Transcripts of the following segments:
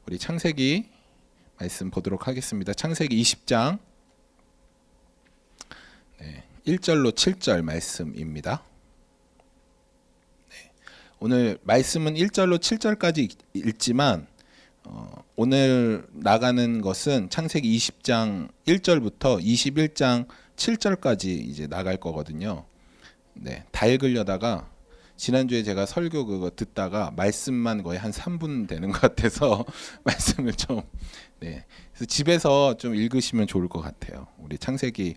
우리 창세기 말씀 보도록 하겠습니다. 창세기 20장 1절로 7절 말씀입니다. 오늘 말씀은 1절로 7절까지 읽지만 오늘 나가는 것은 창세기 20장 1절부터 21장 7절까지 이제 나갈 거거든요. 다 읽으려다가 지난주에 제가 설교 그거 듣다가 말씀만 거의 한 3분 되는 것 같아서 말씀을 좀 그래서 집에서 좀 읽으시면 좋을 것 같아요. 우리 창세기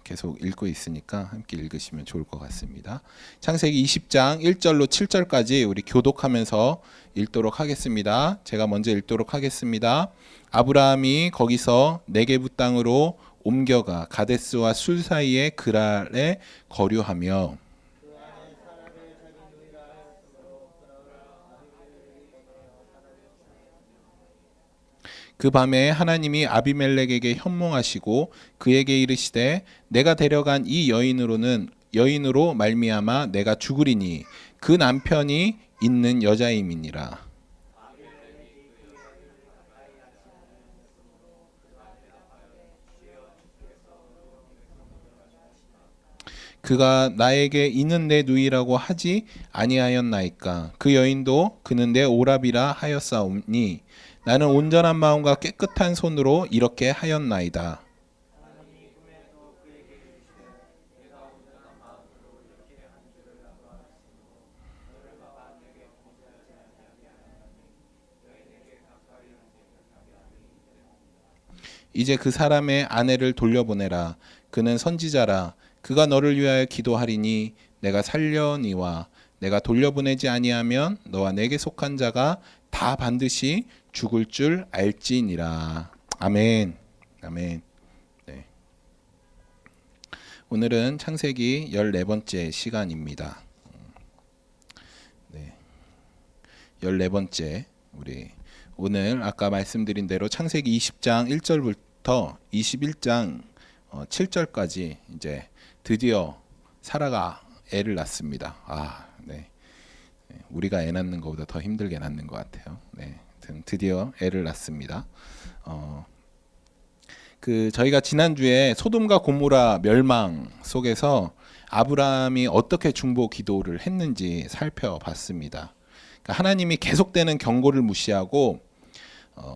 계속 읽고 있으니까 함께 읽으시면 좋을 것 같습니다. 창세기 20장 1절로 7절까지 우리 교독하면서 읽도록 하겠습니다. 제가 먼저 읽도록 하겠습니다. 아브라함이 거기서 네게부 땅으로 옮겨가 가데스와 술 사이의 그랄에 거류하며 그 밤에 하나님이 아비멜렉에게 현몽하시고 그에게 이르시되 내가 데려간 이 여인으로 말미암아 내가 죽으리니 그 남편이 있는 여자임이니라. 그가 나에게 이는 내 누이라고 하지 아니하였나이까. 그 여인도 그는 내 오라비라 하였사오니 나는 온전한 마음과 깨끗한 손으로 이렇게 하였나이다. 이제 그 사람의 아내를 돌려보내라. 그는 선지자라. 그가 너를 위하여 기도하리니 내가 살려니와 내가 돌려보내지 아니하면 너와 내게 속한 자가 다 반드시 죽을 줄 알지니라. 아멘. 아멘. 오늘은 창세기 14번째 시간입니다. 14번째 우리 오늘 아까 말씀드린 대로 창세기 20장 1절부터 21장 7절까지 이제 드디어 사라가 애를 낳습니다. 우리가 애 낳는 것보다 더 힘들게 낳는 것 같아요. 드디어 애를 낳습니다. 저희가 지난주에 소돔과 고모라 멸망 속에서 아브라함이 어떻게 중보 기도를 했는지 살펴봤습니다. 그러니까 하나님이 계속되는 경고를 무시하고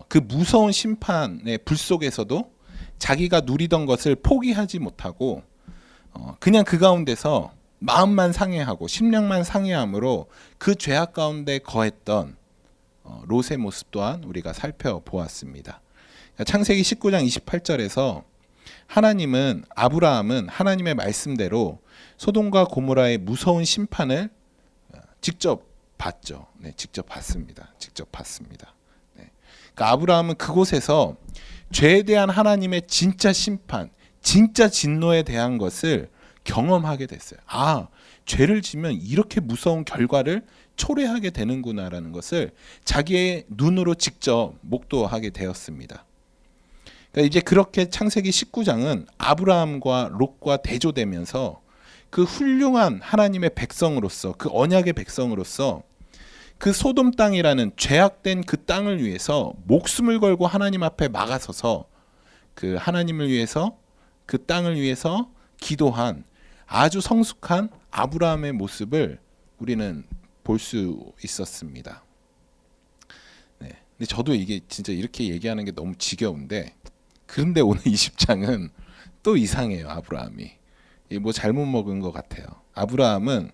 그 무서운 심판의 불 속에서도 자기가 누리던 것을 포기하지 못하고 그냥 그 가운데서 마음만 상해하고 심령만 상해함으로 그 죄악 가운데 거했던 롯의 모습 또한 우리가 살펴보았습니다. 창세기 19장 28절에서 아브라함은 하나님의 말씀대로 소돔과 고모라의 무서운 심판을 직접 봤죠. 직접 봤습니다. 그러니까 아브라함은 그곳에서 죄에 대한 하나님의 진짜 심판, 진짜 진노에 대한 것을 경험하게 됐어요. 죄를 지면 이렇게 무서운 결과를 초래하게 되는구나라는 것을 자기의 눈으로 직접 목도하게 되었습니다. 그러니까 이제 그렇게 창세기 19장은 아브라함과 롯과 대조되면서 그 훌륭한 하나님의 백성으로서 그 언약의 백성으로서 그 소돔 땅이라는 죄악된 그 땅을 위해서 목숨을 걸고 하나님 앞에 막아서서 그 하나님을 위해서 그 땅을 위해서 기도한 아주 성숙한 아브라함의 모습을 우리는 볼 수 있었습니다. 근데 저도 이게 진짜 이렇게 얘기하는 게 너무 지겨운데 그런데 오늘 20장은 또 이상해요. 아브라함이 뭐 잘못 먹은 것 같아요. 아브라함은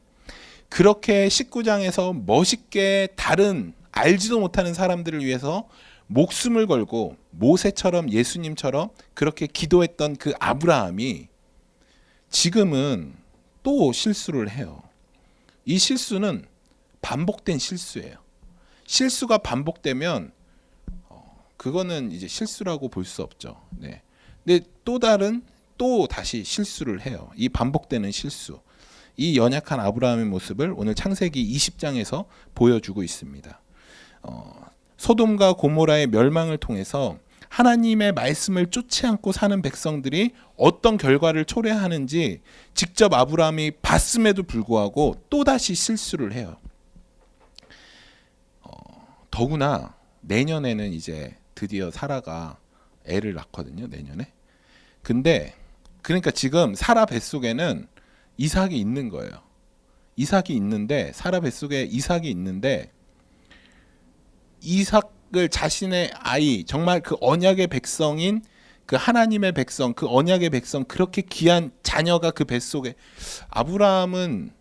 그렇게 19장에서 멋있게 다른 알지도 못하는 사람들을 위해서 목숨을 걸고 모세처럼 예수님처럼 그렇게 기도했던 그 아브라함이 지금은 또 실수를 해요. 이 실수는 반복된 실수예요. 실수가 반복되면 그거는 이제 실수라고 볼 수 없죠. 근데 또 다시 실수를 해요. 이 반복되는 실수. 이 연약한 아브라함의 모습을 오늘 창세기 20장에서 보여주고 있습니다. 소돔과 고모라의 멸망을 통해서 하나님의 말씀을 쫓지 않고 사는 백성들이 어떤 결과를 초래하는지 직접 아브라함이 봤음에도 불구하고 또다시 실수를 해요. 더구나 내년에는 이제 드디어 사라가 애를 낳거든요. 내년에. 근데 그러니까 지금 사라 뱃속에는 이삭이 있는 거예요. 이삭이 있는데 사라 뱃속에 이삭이 있는데 이삭을 자신의 아이 정말 그 언약의 백성인 그 하나님의 백성 그 언약의 백성 그렇게 귀한 자녀가 그 뱃속에 아브라함은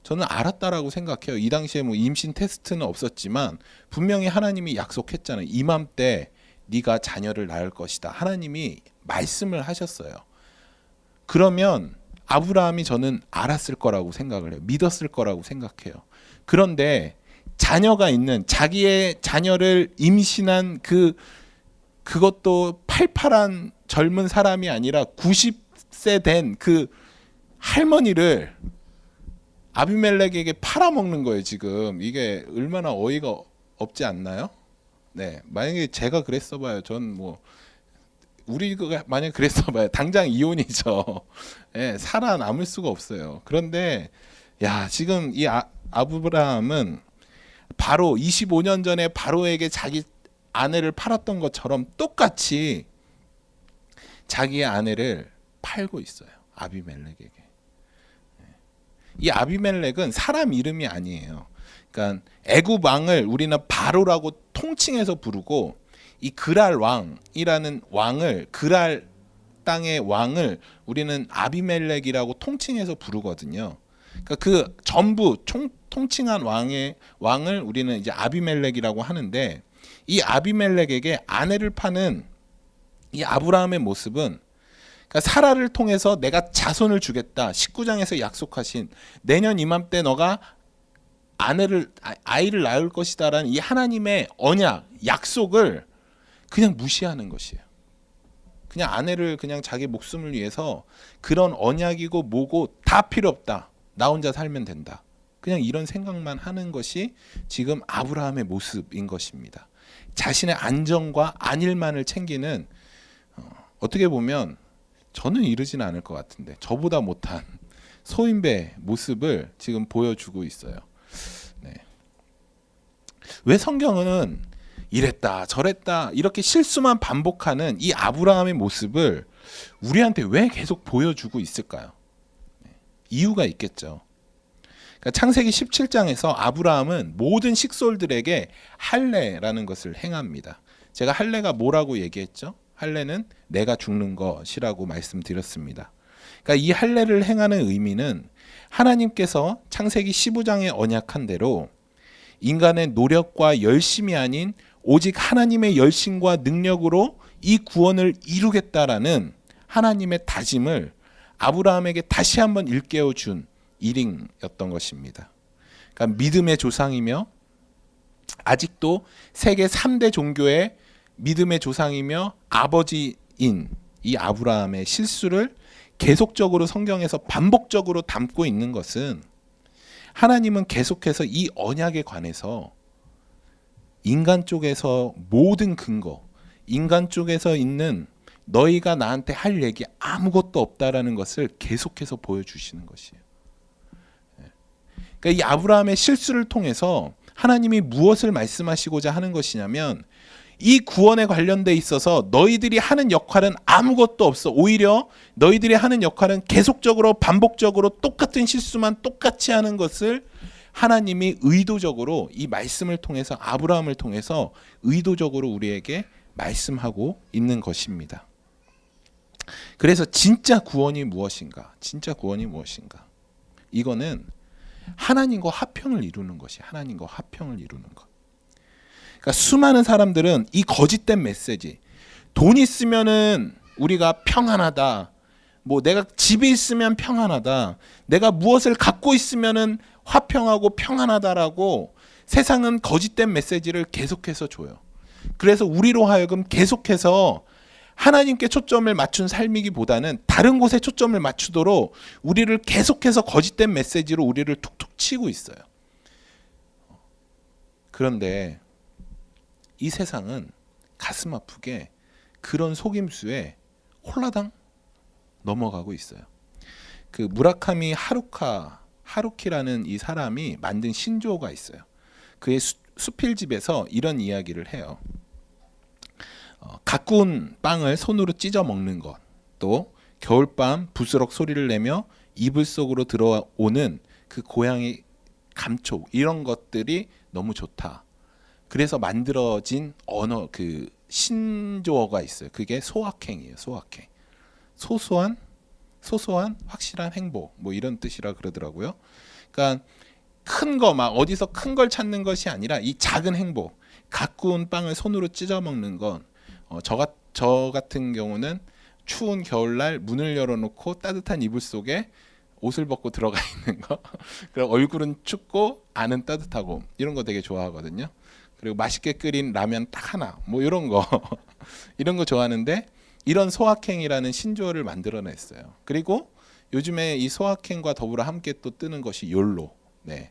저는 알았다라고 생각해요. 이 당시에 뭐 임신 테스트는 없었지만 분명히 하나님이 약속했잖아요. 이맘때 네가 자녀를 낳을 것이다. 하나님이 말씀을 하셨어요. 그러면 아브라함이 저는 알았을 거라고 생각을 해요. 믿었을 거라고 생각해요. 그런데 자녀가 있는 자기의 자녀를 임신한 그것도 팔팔한 젊은 사람이 아니라 90세 된 그 할머니를 아비멜렉에게 팔아먹는 거예요. 지금 이게 얼마나 어이가 없지 않나요? 네, 만약에 제가 그랬어봐요. 전 뭐 우리가 만약 그랬어봐요. 당장 이혼이죠. 네, 살아남을 수가 없어요. 그런데 야 지금 이 아브라함은 바로 25년 전에 바로에게 자기 아내를 팔았던 것처럼 똑같이 자기의 아내를 팔고 있어요. 아비멜렉에게. 이 아비멜렉은 사람 이름이 아니에요. 그러니까 애굽 왕을 우리는 바로라고 통칭해서 부르고 이 그랄 왕이라는 왕을 그랄 땅의 왕을 우리는 아비멜렉이라고 통칭해서 부르거든요. 그러니까 그 전부 통칭한 왕을 우리는 이제 아비멜렉이라고 하는데 이 아비멜렉에게 아내를 파는 이 아브라함의 모습은 그러니까 사라를 통해서 내가 자손을 주겠다. 19장에서 약속하신 내년 이맘때 너가 아이를 낳을 것이다라는 이 하나님의 언약, 약속을 그냥 무시하는 것이에요. 그냥 아내를 그냥 자기 목숨을 위해서 그런 언약이고 뭐고 다 필요 없다. 나 혼자 살면 된다. 그냥 이런 생각만 하는 것이 지금 아브라함의 모습인 것입니다. 자신의 안정과 안일만을 챙기는 어떻게 보면 저는 이르지는 않을 것 같은데 저보다 못한 소인배 모습을 지금 보여주고 있어요. 네. 왜 성경은 이랬다 저랬다 이렇게 실수만 반복하는 이 아브라함의 모습을 우리한테 왜 계속 보여주고 있을까요? 네. 이유가 있겠죠. 그러니까 창세기 17장에서 아브라함은 모든 식솔들에게 할례라는 것을 행합니다. 제가 할례가 뭐라고 얘기했죠? 할례는 내가 죽는 것이라고 말씀드렸습니다. 그러니까 이 할례를 행하는 의미는 하나님께서 창세기 15장에 언약한 대로 인간의 노력과 열심이 아닌 오직 하나님의 열심과 능력으로 이 구원을 이루겠다라는 하나님의 다짐을 아브라함에게 다시 한번 일깨워 준 일행이었던 것입니다. 그러니까 믿음의 조상이며 아직도 세계 3대 종교의 믿음의 조상이며 아버지인 이 아브라함의 실수를 계속적으로 성경에서 반복적으로 담고 있는 것은 하나님은 계속해서 이 언약에 관해서 인간 쪽에서 모든 근거, 인간 쪽에서 있는 너희가 나한테 할 얘기 아무것도 없다라는 것을 계속해서 보여주시는 것이에요. 그러니까 이 아브라함의 실수를 통해서 하나님이 무엇을 말씀하시고자 하는 것이냐면 이 구원에 관련돼 있어서 너희들이 하는 역할은 아무것도 없어. 오히려 너희들이 하는 역할은 계속적으로 반복적으로 똑같은 실수만 똑같이 하는 것을 하나님이 의도적으로 이 말씀을 통해서 아브라함을 통해서 의도적으로 우리에게 말씀하고 있는 것입니다. 그래서 진짜 구원이 무엇인가? 진짜 구원이 무엇인가? 이거는 하나님과 화평을 이루는 것이 하나님과 화평을 이루는 것. 그러니까 수많은 사람들은 이 거짓된 메시지, 돈 있으면은 우리가 평안하다, 뭐 내가 집이 있으면 평안하다, 내가 무엇을 갖고 있으면은 화평하고 평안하다라고 세상은 거짓된 메시지를 계속해서 줘요. 그래서 우리로 하여금 계속해서 하나님께 초점을 맞춘 삶이기보다는 다른 곳에 초점을 맞추도록 우리를 계속해서 거짓된 메시지로 우리를 툭툭 치고 있어요. 그런데 이 세상은 가슴 아프게 그런 속임수에 홀라당 넘어가고 있어요. 그 무라카미 하루키라는 이 사람이 만든 신조어가 있어요. 그의 수필집에서 이런 이야기를 해요. 가꾼 빵을 손으로 찢어 먹는 것, 또 겨울밤 부스럭 소리를 내며 이불 속으로 들어오는 그 고양이 감촉, 이런 것들이 너무 좋다. 그래서 만들어진 언어, 그 신조어가 있어요. 그게 소확행이에요. 소확행. 소소한 확실한 행복, 뭐 이런 뜻이라 그러더라고요. 그러니까 큰 거, 막 어디서 큰 걸 찾는 것이 아니라 이 작은 행복, 가꾸운 빵을 손으로 찢어 먹는 건 저 같은 경우는 추운 겨울날 문을 열어놓고 따뜻한 이불 속에 옷을 벗고 들어가 있는 거. 그리고 얼굴은 춥고 안은 따뜻하고, 이런 거 되게 좋아하거든요. 그리고 맛있게 끓인 라면 딱 하나, 뭐 이런 거 이런 거 좋아하는데, 이런 소확행이라는 신조어를 만들어냈어요. 그리고 요즘에 이 소확행과 더불어 함께 또 뜨는 것이 욜로. 네.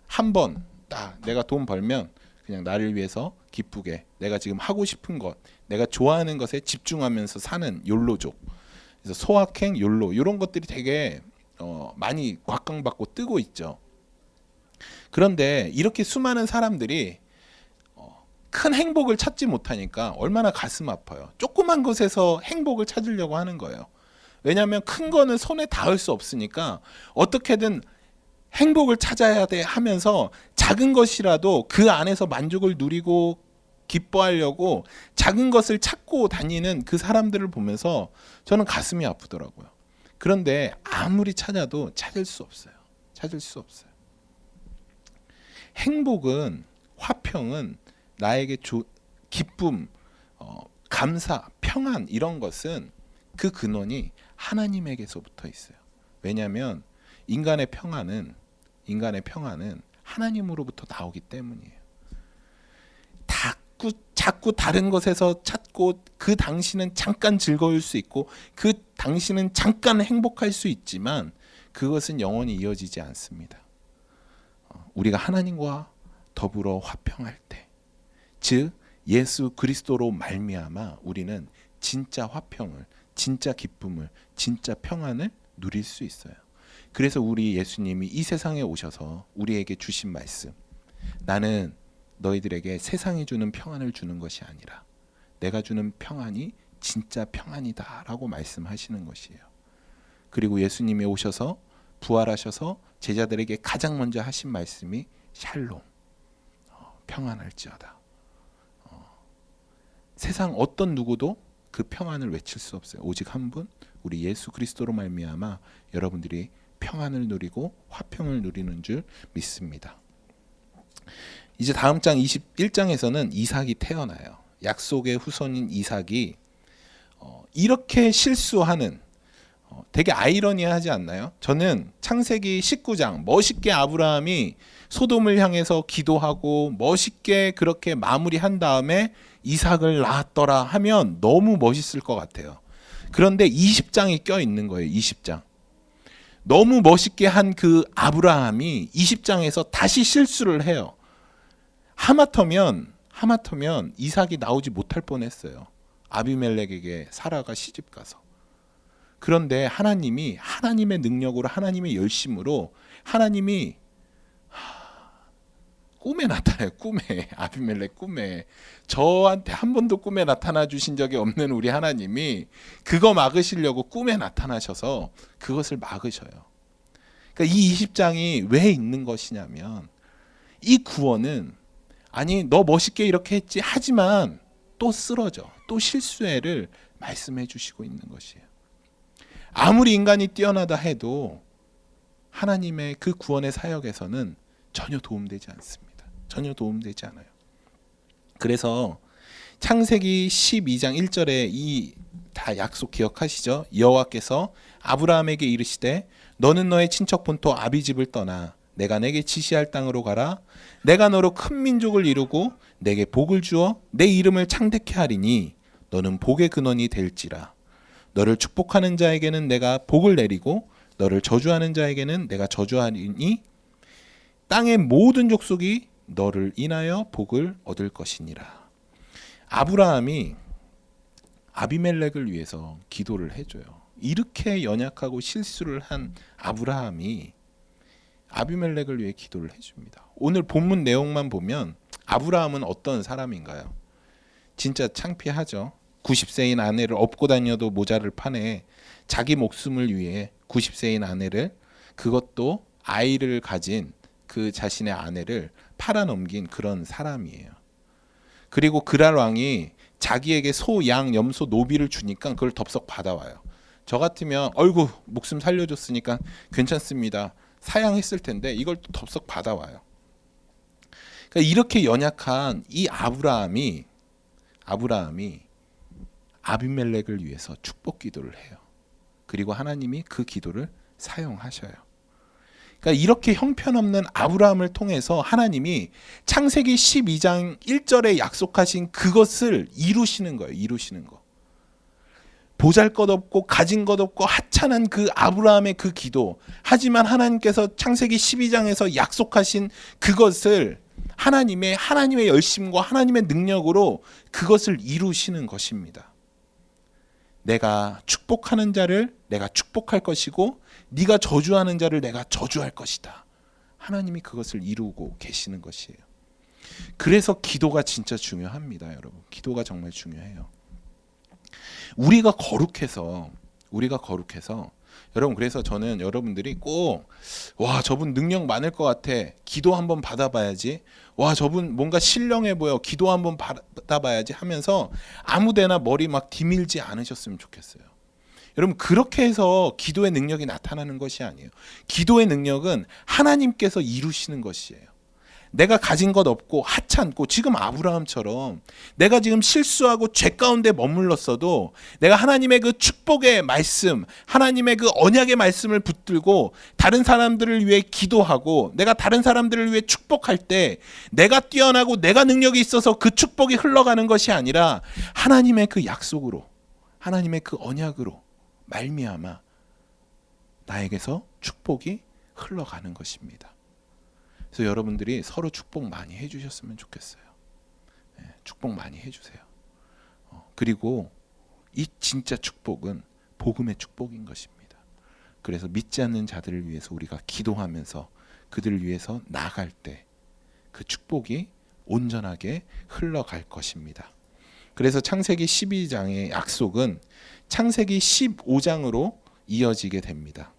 한 번 딱 내가 돈 벌면 그냥 나를 위해서 기쁘게 내가 지금 하고 싶은 것, 내가 좋아하는 것에 집중하면서 사는 욜로족. 그래서 소확행, 욜로, 이런 것들이 되게 많이 곽강받고 뜨고 있죠. 그런데 이렇게 수많은 사람들이 큰 행복을 찾지 못하니까 얼마나 가슴 아파요. 조그만 것에서 행복을 찾으려고 하는 거예요. 왜냐하면 큰 거는 손에 닿을 수 없으니까 어떻게든 행복을 찾아야 돼 하면서 작은 것이라도 그 안에서 만족을 누리고 기뻐하려고 작은 것을 찾고 다니는 그 사람들을 보면서 저는 가슴이 아프더라고요. 그런데 아무리 찾아도 찾을 수 없어요. 찾을 수 없어요. 행복은, 화평은, 나에게 기쁨, 감사, 평안, 이런 것은 그 근원이 하나님에게서부터 있어요. 왜냐하면 인간의 평안은 하나님으로부터 나오기 때문이에요. 자꾸 다른 것에서 찾고, 그 당시는 잠깐 즐거울 수 있고 그 당시는 잠깐 행복할 수 있지만 그것은 영원히 이어지지 않습니다. 우리가 하나님과 더불어 화평할 때, 즉 예수 그리스도로 말미암아 우리는 진짜 화평을, 진짜 기쁨을, 진짜 평안을 누릴 수 있어요. 그래서 우리 예수님이 이 세상에 오셔서 우리에게 주신 말씀, 나는 너희들에게 세상이 주는 평안을 주는 것이 아니라 내가 주는 평안이 진짜 평안이다 라고 말씀하시는 것이에요. 그리고 예수님이 오셔서 부활하셔서 제자들에게 가장 먼저 하신 말씀이 샬롬, 평안할지어다. 세상 어떤 누구도 그 평안을 외칠 수 없어요. 오직 한 분, 우리 예수 그리스도로 말미암아 여러분들이 평안을 누리고 화평을 누리는 줄 믿습니다. 이제 다음 장 21장에서는 이삭이 태어나요. 약속의 후손인 이삭이 이렇게 실수하는, 되게 아이러니하지 않나요? 저는 창세기 19장 멋있게 아브라함이 소돔을 향해서 기도하고 멋있게 그렇게 마무리한 다음에 이삭을 낳았더라 하면 너무 멋있을 것 같아요. 그런데 20장이 껴있는 거예요. 20장. 너무 멋있게 한 그 아브라함이 20장에서 다시 실수를 해요. 하마터면 이삭이 나오지 못할 뻔했어요. 아비멜렉에게 사라가 시집가서. 그런데 하나님이 하나님의 능력으로, 하나님의 열심으로, 하나님이 꿈에 나타나요. 꿈에. 아비멜렉 꿈에. 저한테 한 번도 꿈에 나타나 주신 적이 없는 우리 하나님이 그거 막으시려고 꿈에 나타나셔서 그것을 막으셔요. 그러니까 이 20장이 왜 있는 것이냐면, 이 구원은, 아니 너 멋있게 이렇게 했지 하지만 또 쓰러져, 또 실수해를 말씀해 주시고 있는 것이에요. 아무리 인간이 뛰어나다 해도 하나님의 그 구원의 사역에서는 전혀 도움되지 않습니다. 전혀 도움되지 않아요. 그래서 창세기 12장 1절에 이 다 약속 기억하시죠? 여호와께서 아브라함에게 이르시되 너는 너의 친척 본토 아비집을 떠나 내가 내게 지시할 땅으로 가라. 내가 너로 큰 민족을 이루고 내게 복을 주어 내 이름을 창대케 하리니 너는 복의 근원이 될지라. 너를 축복하는 자에게는 내가 복을 내리고 너를 저주하는 자에게는 내가 저주하리니 땅의 모든 족속이 너를 인하여 복을 얻을 것이니라. 아브라함이 아비멜렉을 위해서 기도를 해줘요. 이렇게 연약하고 실수를 한 아브라함이 아비멜렉을 위해 기도를 해줍니다. 오늘 본문 내용만 보면 아브라함은 어떤 사람인가요? 진짜 창피하죠. 90세인 아내를 업고 다녀도 모자를 파네. 자기 목숨을 위해 90세인 아내를, 그것도 아이를 가진 그 자신의 아내를 팔아넘긴 그런 사람이에요. 그리고 그랄 왕이 자기에게 소, 양, 염소, 노비를 주니까 그걸 덥석 받아와요. 저 같으면 어이구 목숨 살려줬으니까 괜찮습니다. 사양했을 텐데 이걸 또 덥석 받아와요. 그러니까 이렇게 연약한 이 아브라함이 아비멜렉을 위해서 축복 기도를 해요. 그리고 하나님이 그 기도를 사용하셔요. 그러니까 이렇게 형편없는 아브라함을 통해서 하나님이 창세기 12장 1절에 약속하신 그것을 이루시는 거예요. 이루시는 거. 보잘것없고 가진 것 없고 하찮은 그 아브라함의 그 기도. 하지만 하나님께서 창세기 12장에서 약속하신 그것을 하나님의 열심과 하나님의 능력으로 그것을 이루시는 것입니다. 내가 축복하는 자를 내가 축복할 것이고 네가 저주하는 자를 내가 저주할 것이다. 하나님이 그것을 이루고 계시는 것이에요. 그래서 기도가 진짜 중요합니다, 여러분. 기도가 정말 중요해요. 우리가 거룩해서 여러분, 그래서 저는 여러분들이 꼭 와 저분 능력 많을 것 같아, 기도 한번 받아봐야지, 와 저분 뭔가 신령해 보여, 기도 한번 받아봐야지 하면서 아무데나 머리 막 디밀지 않으셨으면 좋겠어요. 여러분, 그렇게 해서 기도의 능력이 나타나는 것이 아니에요. 기도의 능력은 하나님께서 이루시는 것이에요. 내가 가진 것 없고 하찮고, 지금 아브라함처럼 내가 지금 실수하고 죄 가운데 머물렀어도 내가 하나님의 그 축복의 말씀, 하나님의 그 언약의 말씀을 붙들고 다른 사람들을 위해 기도하고 내가 다른 사람들을 위해 축복할 때 내가 뛰어나고 내가 능력이 있어서 그 축복이 흘러가는 것이 아니라 하나님의 그 약속으로, 하나님의 그 언약으로 말미암아 나에게서 축복이 흘러가는 것입니다. 그래서 여러분들이 서로 축복 많이 해주셨으면 좋겠어요. 축복 많이 해주세요. 그리고 이 진짜 축복은 복음의 축복인 것입니다. 그래서 믿지 않는 자들을 위해서 우리가 기도하면서 그들을 위해서 나아갈 때 그 축복이 온전하게 흘러갈 것입니다. 그래서 창세기 12장의 약속은 창세기 15장으로 이어지게 됩니다.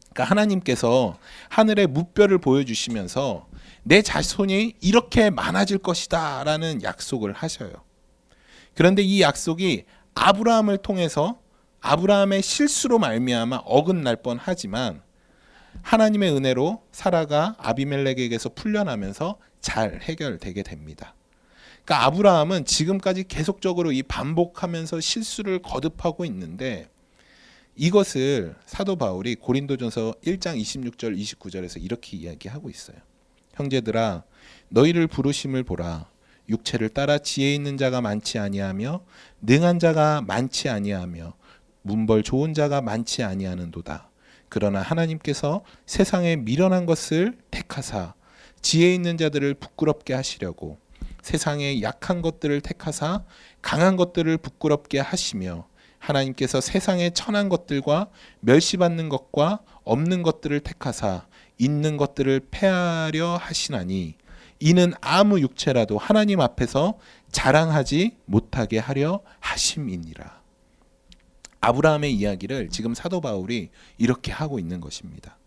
그러니까 하나님께서 하늘의 무뼈를 보여주시면서 내 자손이 이렇게 많아질 것이다 라는 약속을 하셔요. 그런데 이 약속이 아브라함을 통해서 아브라함의 실수로 말미암아 어긋날 뻔하지만 하나님의 은혜로 사라가 아비멜렉에게서 풀려나면서 잘 해결되게 됩니다. 그러니까 아브라함은 지금까지 계속적으로 이 반복하면서 실수를 거듭하고 있는데, 이것을 사도 바울이 고린도전서 1장 26절 29절에서 이렇게 이야기하고 있어요. 형제들아, 너희를 부르심을 보라. 육체를 따라 지혜 있는 자가 많지 아니하며 능한 자가 많지 아니하며 문벌 좋은 자가 많지 아니하는도다. 그러나 하나님께서 세상에 미련한 것을 택하사 지혜 있는 자들을 부끄럽게 하시려고 세상에 약한 것들을 택하사 강한 것들을 부끄럽게 하시며 하나님께서 세상의 천한 것들과 멸시받는 것과 없는 것들을 택하사 있는 것들을 패하려 하시나니 이는 아무 육체라도 하나님 앞에서 자랑하지 못하게 하려 하심이니라. 아브라함의 이야기를 지금 사도 바울이 이렇게 하고 있는 것입니다.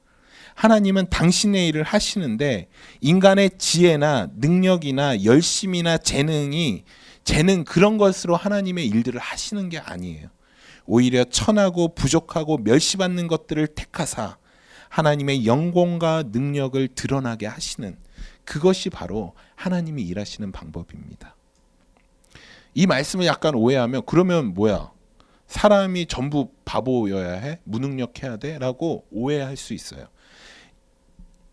하나님은 당신의 일을 하시는데 인간의 지혜나 능력이나 열심이나 재능 그런 것으로 하나님의 일들을 하시는 게 아니에요. 오히려 천하고 부족하고 멸시받는 것들을 택하사 하나님의 영광과 능력을 드러나게 하시는, 그것이 바로 하나님이 일하시는 방법입니다. 이 말씀을 약간 오해하면 그러면 뭐야? 사람이 전부 바보여야 해? 무능력해야 돼? 라고 오해할 수 있어요.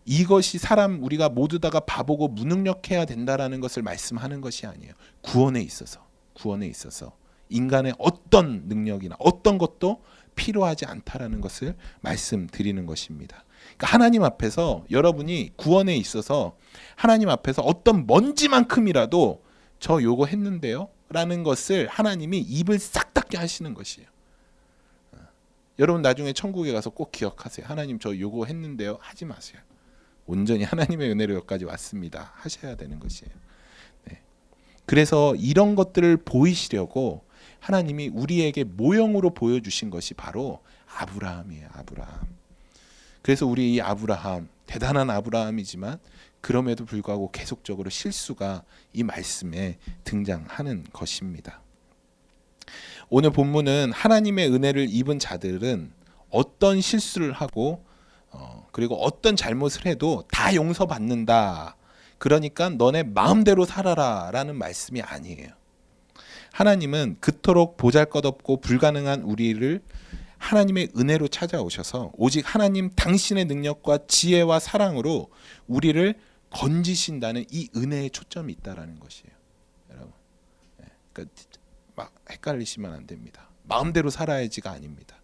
이것이 우리가 모두 다가 바보고 무능력해야 된다라는 것을 말씀하는 것이 아니에요. 구원에 있어서 인간의 어떤 능력이나 어떤 것도 필요하지 않다라는 것을 말씀드리는 것입니다. 그러니까 하나님 앞에서 여러분이 구원에 있어서 하나님 앞에서 어떤 먼지만큼이라도 저 요거 했는데요 라는 것을 하나님이 입을 싹 닫게 하시는 것이에요. 여러분 나중에 천국에 가서 꼭 기억하세요. 하나님 저 요거 했는데요 하지 마세요. 온전히 하나님의 은혜로 여기까지 왔습니다. 하셔야 되는 것이에요. 네. 그래서 이런 것들을 보이시려고 하나님이 우리에게 모형으로 보여주신 것이 바로 아브라함이에요. 아브라함. 그래서 우리 이 아브라함, 대단한 아브라함이지만 그럼에도 불구하고 계속적으로 실수가 이 말씀에 등장하는 것입니다. 오늘 본문은 하나님의 은혜를 입은 자들은 어떤 실수를 하고 그리고 어떤 잘못을 해도 다 용서받는다. 그러니까 너네 마음대로 살아라 라는 말씀이 아니에요. 하나님은 그토록 보잘것없고 불가능한 우리를 하나님의 은혜로 찾아오셔서 오직 하나님 당신의 능력과 지혜와 사랑으로 우리를 건지신다는 이 은혜에 초점이 있다라는 것이에요. 여러분, 그러니까 막 헷갈리시면 안 됩니다. 마음대로 살아야지가 아닙니다.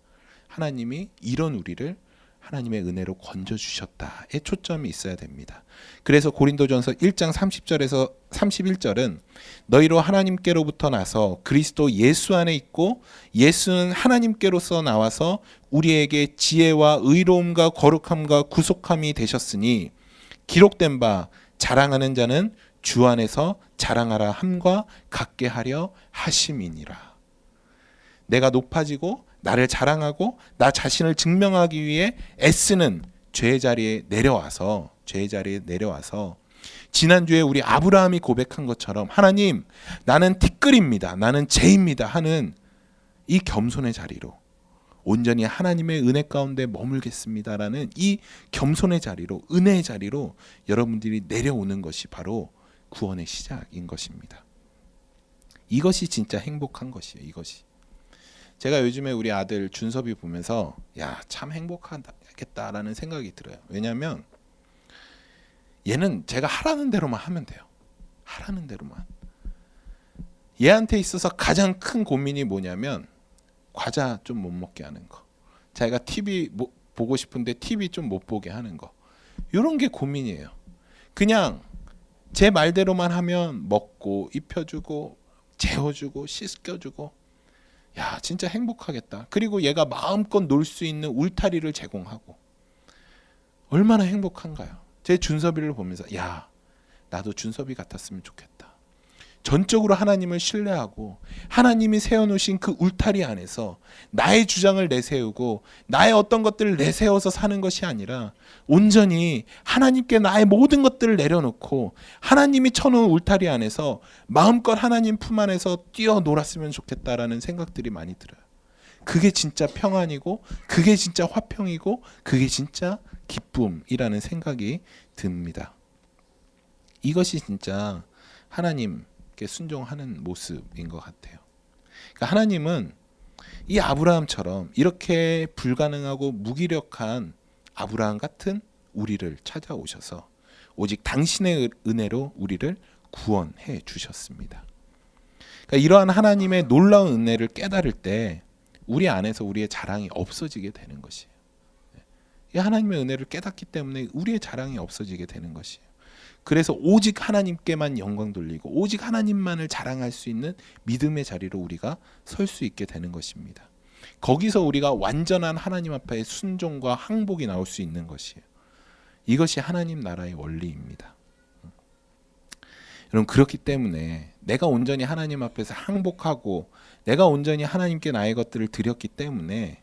하나님이 이런 우리를 하나님의 은혜로 건져주셨다에 초점이 있어야 됩니다. 그래서 고린도전서 1장 30절에서 31절은 너희로 하나님께로부터 나서 그리스도 예수 안에 있고 예수는 하나님께로서 나와서 우리에게 지혜와 의로움과 거룩함과 구속함이 되셨으니 기록된 바 자랑하는 자는 주 안에서 자랑하라 함과 같게 하려 하심이니라. 내가 높아지고 나를 자랑하고 나 자신을 증명하기 위해 애쓰는 죄의 자리에 내려와서 지난주에 우리 아브라함이 고백한 것처럼 하나님 나는 티끌입니다. 나는 죄입니다 하는 이 겸손의 자리로 온전히 하나님의 은혜 가운데 머물겠습니다라는 이 겸손의 자리로 은혜의 자리로 여러분들이 내려오는 것이 바로 구원의 시작인 것입니다. 이것이 진짜 행복한 것이에요. 이것이. 제가 요즘에 우리 아들 준섭이 보면서 야, 참 행복하겠다라는 생각이 들어요. 왜냐하면 얘는 제가 하라는 대로만 하면 돼요. 하라는 대로만. 얘한테 있어서 가장 큰 고민이 뭐냐면 과자 좀 못 먹게 하는 거. 자기가 TV 보고 싶은데 TV 좀 못 보게 하는 거. 이런 게 고민이에요. 그냥 제 말대로만 하면 먹고 입혀주고 재워주고 씻겨주고 야 진짜 행복하겠다. 그리고 얘가 마음껏 놀 수 있는 울타리를 제공하고 얼마나 행복한가요. 제 준섭이를 보면서 야 나도 준섭이 같았으면 좋겠다. 전적으로 하나님을 신뢰하고 하나님이 세워놓으신 그 울타리 안에서 나의 주장을 내세우고 나의 어떤 것들을 내세워서 사는 것이 아니라 온전히 하나님께 나의 모든 것들을 내려놓고 하나님이 쳐놓은 울타리 안에서 마음껏 하나님 품 안에서 뛰어놀았으면 좋겠다라는 생각들이 많이 들어요. 그게 진짜 평안이고 그게 진짜 화평이고 그게 진짜 기쁨이라는 생각이 듭니다. 이것이 진짜 하나님께 순종하는 모습인 것 같아요. 그러니까 하나님은 이 아브라함처럼 이렇게 불가능하고 무기력한 아브라함 같은 우리를 찾아오셔서 오직 당신의 은혜로 우리를 구원해 주셨습니다. 그러니까 이러한 하나님의 놀라운 은혜를 깨달을 때 우리 안에서 우리의 자랑이 없어지게 되는 것이에요. 이 하나님의 은혜를 깨닫기 때문에 우리의 자랑이 없어지게 되는 것이에요. 그래서 오직 하나님께만 영광 돌리고 오직 하나님만을 자랑할 수 있는 믿음의 자리로 우리가 설 수 있게 되는 것입니다. 거기서 우리가 완전한 하나님 앞에 순종과 항복이 나올 수 있는 것이에요. 이것이 하나님 나라의 원리입니다. 여러분 그렇기 때문에 내가 온전히 하나님 앞에서 항복하고 내가 온전히 하나님께 나의 것들을 드렸기 때문에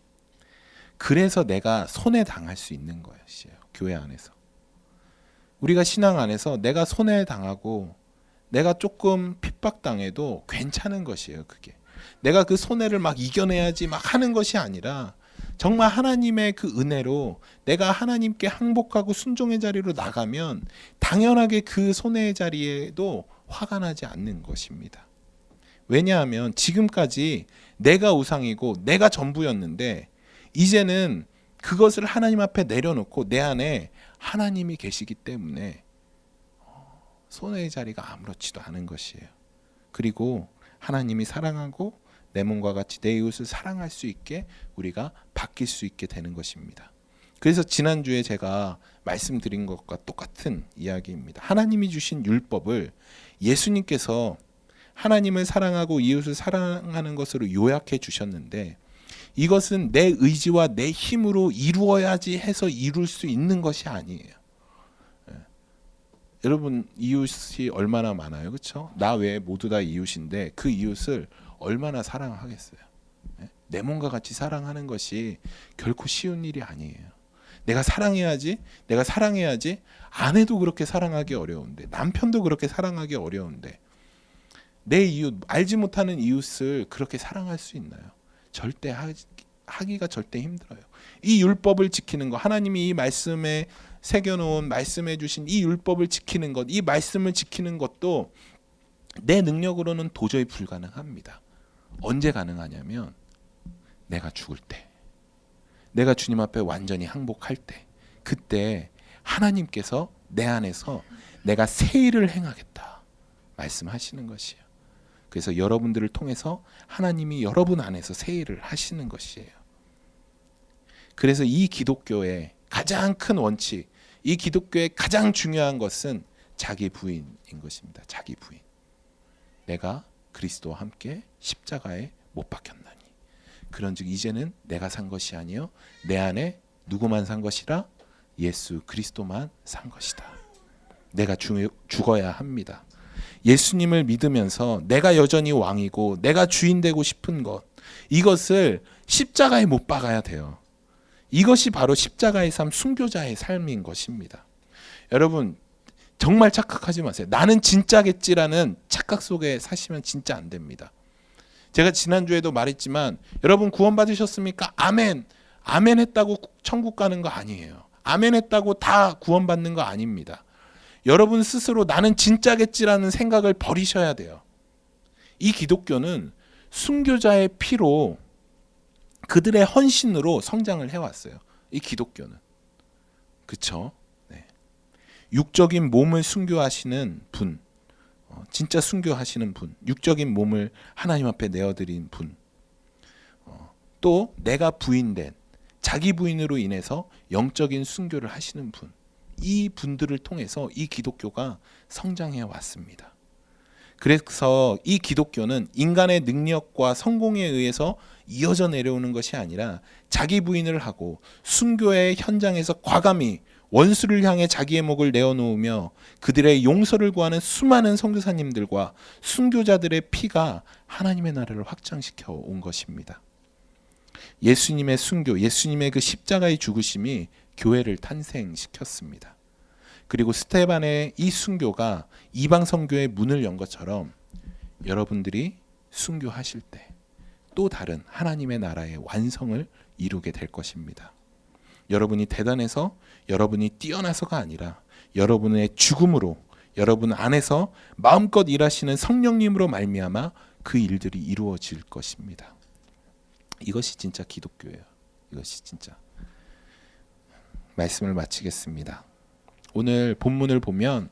그래서 내가 손해당할 수 있는 것이에요. 교회 안에서. 우리가 신앙 안에서 내가 손해당하고 내가 조금 핍박당해도 괜찮은 것이에요. 그게. 내가 그 손해를 막 이겨내야지 막 하는 것이 아니라 정말 하나님의 그 은혜로 내가 하나님께 항복하고 순종의 자리로 나가면 당연하게 그 손해의 자리에도 화가 나지 않는 것입니다. 왜냐하면 지금까지 내가 우상이고 내가 전부였는데 이제는 그것을 하나님 앞에 내려놓고 내 안에 하나님이 계시기 때문에 손해의 자리가 아무렇지도 않은 것이에요. 그리고 하나님이 사랑하고 내 몸과 같이 내 이웃을 사랑할 수 있게 우리가 바뀔 수 있게 되는 것입니다. 그래서 지난주에 제가 말씀드린 것과 똑같은 이야기입니다. 하나님이 주신 율법을 예수님께서 하나님을 사랑하고 이웃을 사랑하는 것으로 요약해 주셨는데 이것은 내 의지와 내 힘으로 이루어야지 해서 이룰 수 있는 것이 아니에요. 여러분 이웃이 얼마나 많아요, 그렇죠? 나 외에 모두 다 이웃인데 그 이웃을 얼마나 사랑하겠어요? 내 몸과 같이 사랑하는 것이 결코 쉬운 일이 아니에요. 내가 사랑해야지, 내가 사랑해야지. 아내도 그렇게 사랑하기 어려운데, 남편도 그렇게 사랑하기 어려운데, 내 이웃, 알지 못하는 이웃을 그렇게 사랑할 수 있나요? 절대 하기가 절대 힘들어요. 이 율법을 지키는 것, 하나님이 이 말씀에 새겨놓은, 말씀해 주신 이 율법을 지키는 것, 이 말씀을 지키는 것도 내 능력으로는 도저히 불가능합니다. 언제 가능하냐면 내가 죽을 때, 내가 주님 앞에 완전히 항복할 때, 그때 하나님께서 내 안에서 내가 새 일을 행하겠다 말씀하시는 것이에요. 그래서 여러분들을 통해서 하나님이 여러분 안에서 새 일을 하시는 것이에요. 그래서 이 기독교의 가장 큰 원칙, 이 기독교의 가장 중요한 것은 자기 부인인 것입니다. 자기 부인. 내가 그리스도와 함께 십자가에 못 박혔나니 그런즉 이제는 내가 산 것이 아니요 내 안에 누구만 산 것이라? 예수 그리스도만 산 것이다. 내가 죽어야 합니다. 예수님을 믿으면서 내가 여전히 왕이고 내가 주인 되고 싶은 것, 이것을 십자가에 못 박아야 돼요. 이것이 바로 십자가의 삶, 순교자의 삶인 것입니다. 여러분 정말 착각하지 마세요. 나는 진짜겠지라는 착각 속에 사시면 진짜 안 됩니다. 제가 지난주에도 말했지만 여러분 구원 받으셨습니까? 아멘. 아멘 했다고 천국 가는 거 아니에요. 아멘 했다고 다 구원 받는 거 아닙니다. 여러분 스스로 나는 진짜겠지라는 생각을 버리셔야 돼요. 이 기독교는 순교자의 피로 그들의 헌신으로 성장을 해왔어요. 이 기독교는. 그쵸? 네. 육적인 몸을 순교하시는 분, 진짜 순교하시는 분, 육적인 몸을 하나님 앞에 내어드린 분, 또 내가 부인된 자기 부인으로 인해서 영적인 순교를 하시는 분, 이 분들을 통해서 이 기독교가 성장해 왔습니다. 그래서 이 기독교는 인간의 능력과 성공에 의해서 이어져 내려오는 것이 아니라 자기 부인을 하고 순교의 현장에서 과감히 원수를 향해 자기의 목을 내어놓으며 그들의 용서를 구하는 수많은 선교사님들과 순교자들의 피가 하나님의 나라를 확장시켜 온 것입니다. 예수님의 순교, 예수님의 그 십자가의 죽으심이 교회를 탄생시켰습니다. 그리고 스테반의 이 순교가 이방 선교의 문을 연 것처럼 여러분들이 순교하실 때 또 다른 하나님의 나라의 완성을 이루게 될 것입니다. 여러분이 대단해서, 여러분이 뛰어나서가 아니라 여러분의 죽음으로, 여러분 안에서 마음껏 일하시는 성령님으로 말미암아 그 일들이 이루어질 것입니다. 이것이 진짜 기독교예요. 이것이 진짜. 말씀을 마치겠습니다. 오늘 본문을 보면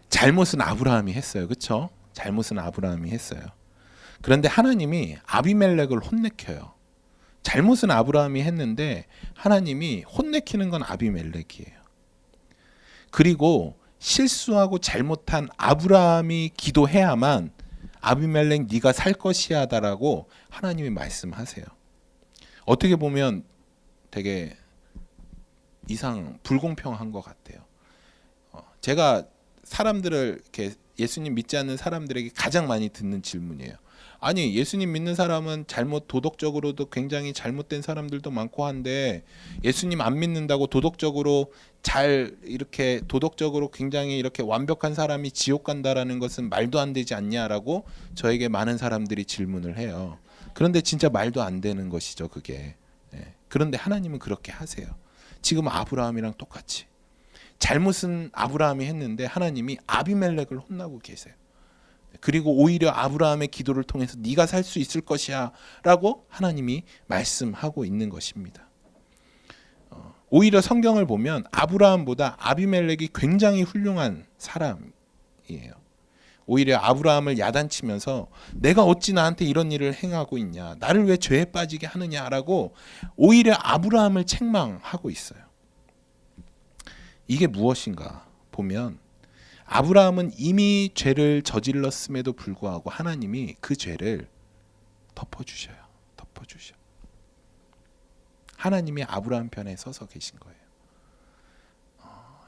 잘못은 아브라함이 했어요. 그렇죠? 잘못은 아브라함이 했어요. 그런데 하나님이 아비멜렉을 혼내켜요. 잘못은 아브라함이 했는데 하나님이 혼내키는 건 아비멜렉이에요. 그리고 실수하고 잘못한 아브라함이 기도해야만 아비멜렉 네가 살 것이야다라고 하나님이 말씀하세요. 어떻게 보면 되게 불공평한 것 같아요. 제가 사람들을 이렇게 예수님 믿지 않는 사람들에게 가장 많이 듣는 질문이에요. 아니 예수님 믿는 사람은 도덕적으로도 굉장히 잘못된 사람들도 많고 한데 예수님 안 믿는다고 도덕적으로 도덕적으로 굉장히 이렇게 완벽한 사람이 지옥 간다라는 것은 말도 안 되지 않냐라고 저에게 많은 사람들이 질문을 해요. 그런데 진짜 말도 안 되는 것이죠, 그게. 그런데 하나님은 그렇게 하세요. 지금 아브라함이랑 똑같이 잘못은 아브라함이 했는데 하나님이 아비멜렉을 혼나고 계세요. 그리고 오히려 아브라함의 기도를 통해서 네가 살 수 있을 것이야 라고 하나님이 말씀하고 있는 것입니다. 오히려 성경을 보면 아브라함보다 아비멜렉이 굉장히 훌륭한 사람이에요. 오히려 아브라함을 야단치면서 내가 어찌 나한테 이런 일을 행하고 있냐, 나를 왜 죄에 빠지게 하느냐라고 오히려 아브라함을 책망하고 있어요. 이게 무엇인가 보면 아브라함은 이미 죄를 저질렀음에도 불구하고 하나님이 그 죄를 덮어주셔요. 하나님이 아브라함 편에 서서 계신 거예요.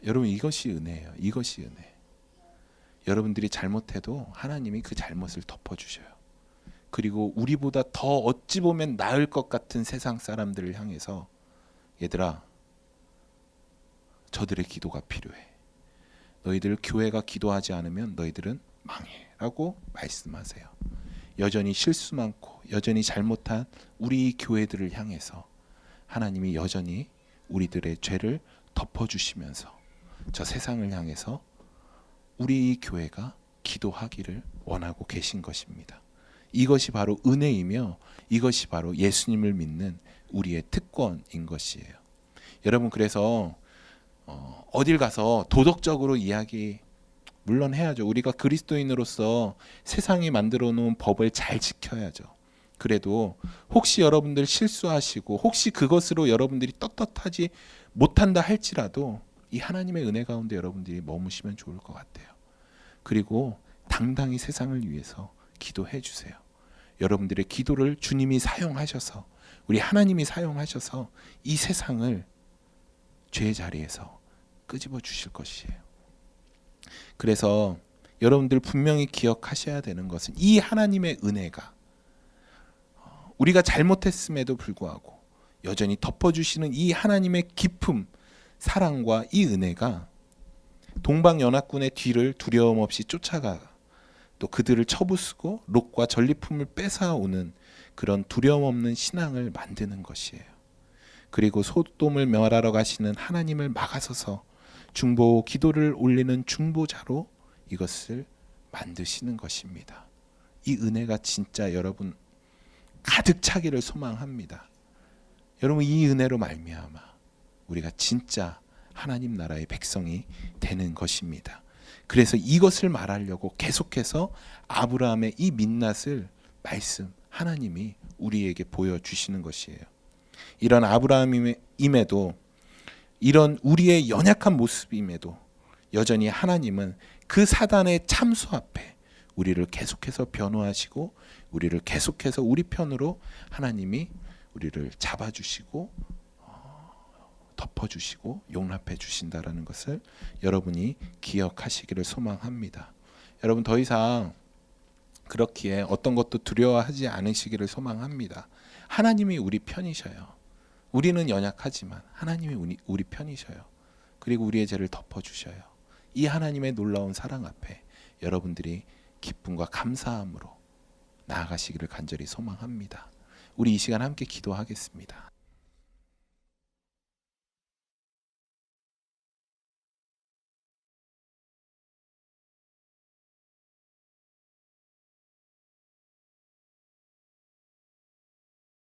여러분 이것이 은혜예요. 이것이 은혜. 여러분들이 잘못해도 하나님이 그 잘못을 덮어주셔요. 그리고 우리보다 더 어찌 보면 나을 것 같은 세상 사람들을 향해서 얘들아, 저들의 기도가 필요해. 너희들 교회가 기도하지 않으면 너희들은 망해 라고 말씀하세요. 여전히 실수 많고 여전히 잘못한 우리 교회들을 향해서 하나님이 여전히 우리들의 죄를 덮어주시면서 저 세상을 향해서 우리 교회가 기도하기를 원하고 계신 것입니다. 이것이 바로 은혜이며 이것이 바로 예수님을 믿는 우리의 특권인 것이에요. 여러분, 그래서 어딜 가서 도덕적으로 이야기 물론 해야죠. 우리가 그리스도인으로서 세상이 만들어 놓은 법을 잘 지켜야죠. 그래도 혹시 여러분들 실수하시고 혹시 그것으로 여러분들이 떳떳하지 못한다 할지라도 이 하나님의 은혜 가운데 여러분들이 머무시면 좋을 것 같아요. 그리고 당당히 세상을 위해서 기도해 주세요. 여러분들의 기도를 주님이 사용하셔서, 우리 하나님이 사용하셔서 이 세상을 죄의 자리에서 끄집어 주실 것이에요. 그래서 여러분들 분명히 기억하셔야 되는 것은 이 하나님의 은혜가 우리가 잘못했음에도 불구하고 여전히 덮어주시는 이 하나님의 깊음, 사랑과 이 은혜가 동방연합군의 뒤를 두려움 없이 쫓아가 또 그들을 쳐부수고 롯과 전리품을 뺏어오는 그런 두려움 없는 신앙을 만드는 것이에요. 그리고 소돔을 멸하러 가시는 하나님을 막아서서 중보 기도를 올리는 중보자로 이것을 만드시는 것입니다. 이 은혜가 진짜 여러분 가득 차기를 소망합니다. 여러분, 이 은혜로 말미암아 우리가 진짜 하나님 나라의 백성이 되는 것입니다. 그래서 이것을 말하려고 계속해서 아브라함의 이 민낯을 말씀 하나님이 우리에게 보여주시는 것이에요. 이런 아브라함임에도 이런 우리의 연약한 모습임에도 여전히 하나님은 그 사단의 참수 앞에 우리를 계속해서 변호하시고 우리를 계속해서 우리 편으로 하나님이 우리를 잡아주시고 덮어주시고 용납해 주신다라는 것을 여러분이 기억하시기를 소망합니다. 여러분, 더 이상 그렇기에 어떤 것도 두려워하지 않으시기를 소망합니다. 하나님이 우리 편이셔요. 우리는 연약하지만 하나님이 우리 편이셔요. 그리고 우리의 죄를 덮어주셔요. 이 하나님의 놀라운 사랑 앞에 여러분들이 기쁨과 감사함으로 나아가시기를 간절히 소망합니다. 우리 이 시간 함께 기도하겠습니다.